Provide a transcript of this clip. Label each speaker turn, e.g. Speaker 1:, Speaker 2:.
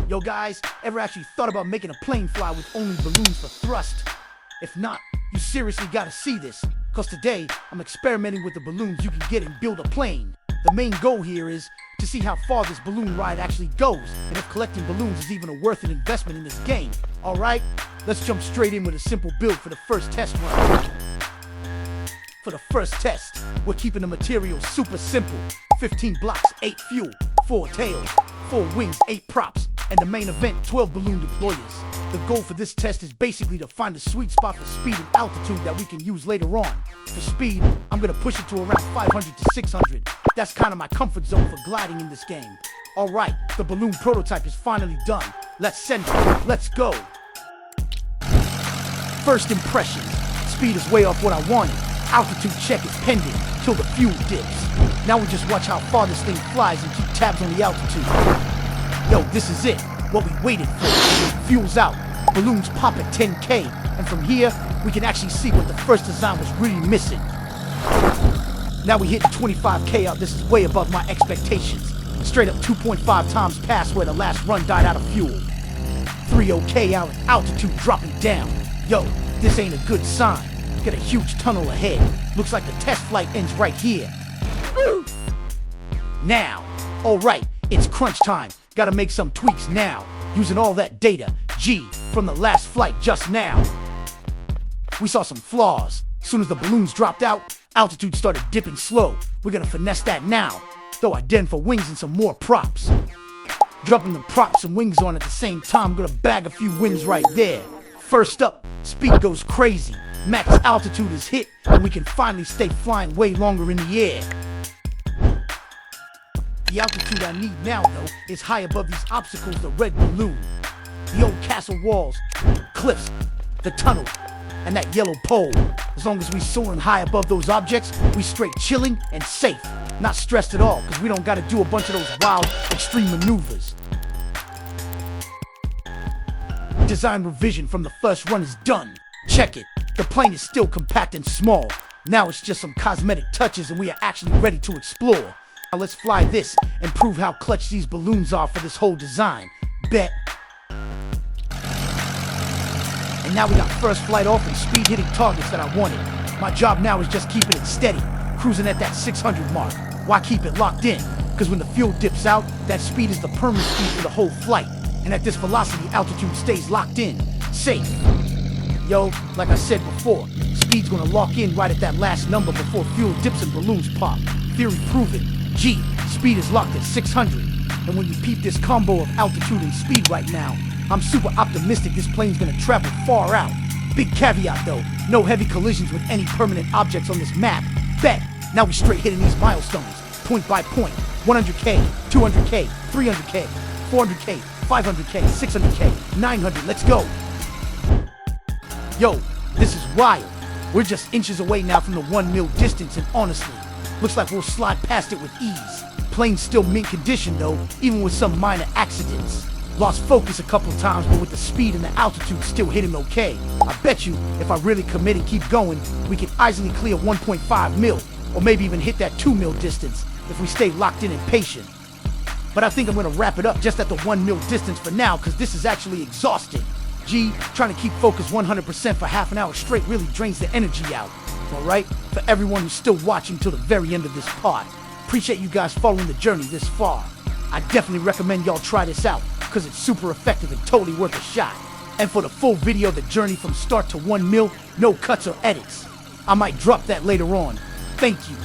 Speaker 1: Yo guys, ever actually thought about making a plane fly with only balloons for thrust? If not, you seriously gotta see this, cause today I'm experimenting with the balloons you can get and build a plane. The main goal here is to see how far this balloon ride actually goes, and if collecting balloons is even a worth an investment in this game. Alright, let's jump straight in with a simple build for the first test run. For the first test, we're keeping the materials super simple. 15 blocks, 8 fuel, 4 tails, 4 wings, 8 props, and the main event, 12 balloon deployers. The goal for this test is basically to find a sweet spot for speed and altitude that we can use later on. For speed, I'm gonna push it to around 500 to 600. That's kind of my comfort zone for gliding in this game. Alright, the balloon prototype is finally done. Let's send it. Let's go. First impressions. Speed is way off what I wanted. Altitude check is pending till the fuel dips. Now we just watch how far this thing flies and keep tabs on the altitude. Yo, this is it. What we waited for. Fuel's out. Balloons pop at 10K. And from here, we can actually see what the first design was really missing. Now we hitting 25K out. This is way above my expectations. Straight up 2.5 times past where the last run died out of fuel. 30K out, altitude dropping down. Yo, this ain't a good sign. Got a huge tunnel ahead. Looks like the test flight ends right here. Now, alright, it's crunch time. Gotta make some tweaks now. Using all that data, G, from the last flight just now. We saw some flaws. Soon as the balloons dropped out, altitude started dipping slow. We're gonna finesse that now. Throw our den for wings and some more props. Dropping the props and wings on at the same time, gonna bag a few wins right there. First up, speed goes crazy. Max altitude is hit, and we can finally stay flying way longer in the air. The altitude I need now, though, is high above these obstacles, the red balloon, the old castle walls, cliffs, the tunnel, and that yellow pole. As long as we soaring high above those objects, we straight chilling and safe. Not stressed at all, because we don't gotta do a bunch of those wild, extreme maneuvers. Design revision from the first run is done. Check it. The plane is still compact and small. Now it's just some cosmetic touches and we are actually ready to explore. Now let's fly this and prove how clutch these balloons are for this whole design. Bet. And now we got first flight off and speed hitting targets that I wanted. My job now is just keeping it steady, cruising at that 600 mark. Why keep it locked in? Because when the fuel dips out, that speed is the permanent speed for the whole flight. And at this velocity, altitude stays locked in. Safe. Yo, like I said before, speed's gonna lock in right at that last number before fuel dips and balloons pop. Theory proven. G, speed is locked at 600. And when you peep this combo of altitude and speed right now, I'm super optimistic this plane's gonna travel far out. Big caveat though, no heavy collisions with any permanent objects on this map. Bet, now we straight hitting these milestones, point by point. 100K, 200K, 300K, 400K, 500K, 600K, 900, let's go. Yo, this is wild. We're just inches away now from the 1 mil distance and honestly, looks like we'll slide past it with ease. Plane's still mint condition though, even with some minor accidents. Lost focus a couple times, but with the speed and the altitude still hitting okay. I bet you, if I really commit and keep going, we can easily clear 1.5 mil, or maybe even hit that 2 mil distance, if we stay locked in and patient. But I think I'm gonna wrap it up just at the 1 mil distance for now, cause this is actually exhausting. G, trying to keep focus 100% for half an hour straight really drains the energy out. Alright? For everyone who's still watching till the very end of this part. Appreciate you guys following the journey this far. I definitely recommend y'all try this out, cause it's super effective and totally worth a shot. And for the full video, the journey from start to 1 mil, no cuts or edits. I might drop that later on. Thank you.